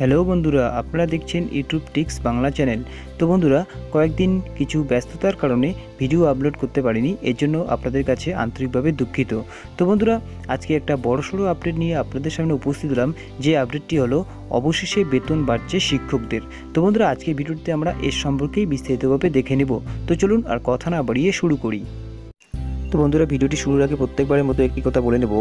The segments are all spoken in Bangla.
হ্যালো বন্ধুরা, আপনারা দেখছেন ইউটিউব টিক্স বাংলা চ্যানেল। তো বন্ধুরা, কয়েকদিন কিছু ব্যস্ততার কারণে ভিডিও আপলোড করতে পারিনি, এর জন্য আপনাদের কাছে আন্তরিকভাবে দুঃখিত। তো বন্ধুরা, আজকে একটা বড়সড় আপডেট নিয়ে আপনাদের সামনে উপস্থিত হলাম। যে আপডেটটি হলো অবশেষে বেতন বাড়ছে শিক্ষকদের। তো বন্ধুরা, আজকে ভিডিওতে আমরা এর সম্পর্কেই বিস্তারিতভাবে দেখে নেব। তো চলুন আর কথা না বাড়িয়ে শুরু করি। তো বন্ধুরা, ভিডিওটি শুরুর আগে প্রত্যেকবারের মতো একটি কথা বলে নেব,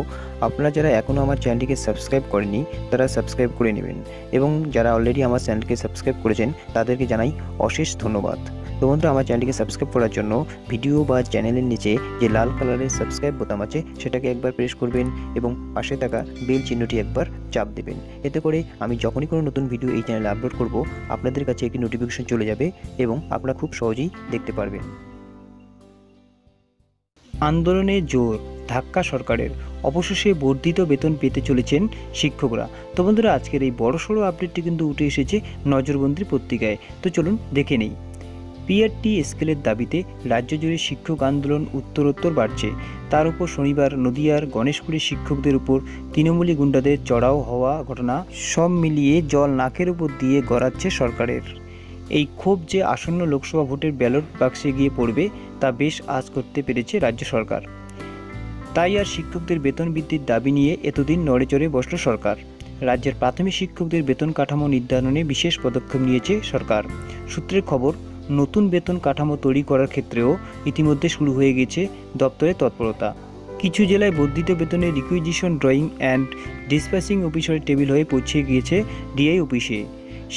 আপনারা যারা এখনও আমার চ্যানেলটিকে সাবস্ক্রাইব করেননি তারা সাবস্ক্রাইব করে নেবেন, এবং যারা অলরেডি আমার চ্যানেলকে সাবস্ক্রাইব করেছেন তাদেরকে জানাই অশেষ ধন্যবাদ। তো বন্ধুরা, আমার চ্যানেলটিকে সাবস্ক্রাইব করার জন্য ভিডিও বা চ্যানেলের নিচে যে লাল কালারের সাবস্ক্রাইব বোতাম আছে সেটাকে একবার প্রেস করবেন এবং পাশে থাকা বেল চিহ্নটি একবার চাপ দেবেন। এতে করে আমি যখনই কোনো নতুন ভিডিও এই চ্যানেলে আপলোড করব আপনাদের কাছে একটি নোটিফিকেশন চলে যাবে এবং আপনারা খুব সহজেই দেখতে পারবেন। আন্দোলনে জোর, ধাক্কা সরকারের, অবশেষে বর্ধিত বেতন পেতে চলেছেন শিক্ষকরা। তো বন্ধুরা, আজকের এই বড়সড় আপডেটটি কিন্তু উঠে এসেছে নজরবন্দি পত্রিকায়। তো চলুন দেখে নেই। পিআরটি স্কেলের দাবিতে রাজ্য জুড়ে শিক্ষক আন্দোলন উত্তরোত্তর বাড়ছে। তার উপর শনিবার নদিয়ার গণেশপুরের শিক্ষকদের উপর তৃণমূলী গুন্ডাদের চড়াও হওয়া ঘটনা, সব মিলিয়ে জল নাকের উপর দিয়ে গড়াচ্ছে সরকারের। এই ক্ষোভ যে আসন্ন লোকসভা ভোটের ব্যালট বাক্সে গিয়ে পড়বে তা বেশ আঁচ করতে পেরেছে রাজ্য সরকার। তাই আর শিক্ষকদের বেতন বৃদ্ধির দাবি নিয়ে এতদিন নড়েচড়ে বসল সরকার। রাজ্যের প্রাথমিক শিক্ষকদের বেতন কাঠামো নির্ধারণে বিশেষ পদক্ষেপ নিয়েছে সরকার। সূত্রের খবর, নতুন বেতন কাঠামো তৈরি করার ক্ষেত্রেও ইতিমধ্যে শুরু হয়ে গেছে দপ্তরের তৎপরতা। কিছু জেলায় বর্ধিত বেতনের রিকুইজিশন ড্রয়িং অ্যান্ড ডিসপ্যাচিং অফিসারের টেবিল হয়ে পৌঁছে গিয়েছে ডিআই অফিসে।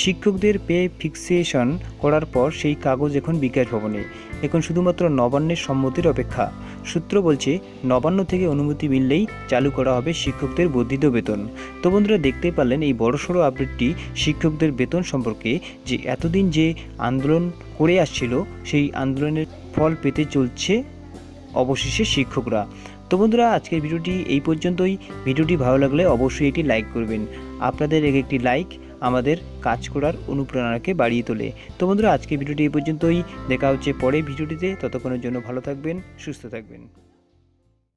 শিক্ষকদের পে ফিক্সেশন করার পর সেই কাগজ এখন বিকাশ ভবনে। এখন শুধুমাত্র নবান্নের সম্মতির অপেক্ষা। সূত্র বলছে, নবান্ন থেকে অনুমতি মিললেই চালু করা হবে শিক্ষকদের বর্ধিত বেতন। তো বন্ধুরা, দেখতেই পারলেন এই বড়সড় আপডেটটি শিক্ষকদের বেতন সম্পর্কে। যে এতদিন যে আন্দোলন করে আসছিল সেই আন্দোলনের ফল পেতে চলছে অবশেষে শিক্ষকরা। তো বন্ধুরা, আজকের ভিডিওটি এই পর্যন্তই। ভিডিওটি ভালো লাগলে অবশ্যই একটি লাইক করবেন। আপনাদের একটি লাইক আমাদের কাজ করার অনুপ্রেরণাকে বাড়িয়ে তোলে। তো বন্ধুরা, আজকের ভিডিওটি এই পর্যন্তই। দেখা হচ্ছে পরের ভিডিওটিতে। ততক্ষণের জন্য ভালো থাকবেন, সুস্থ থাকবেন।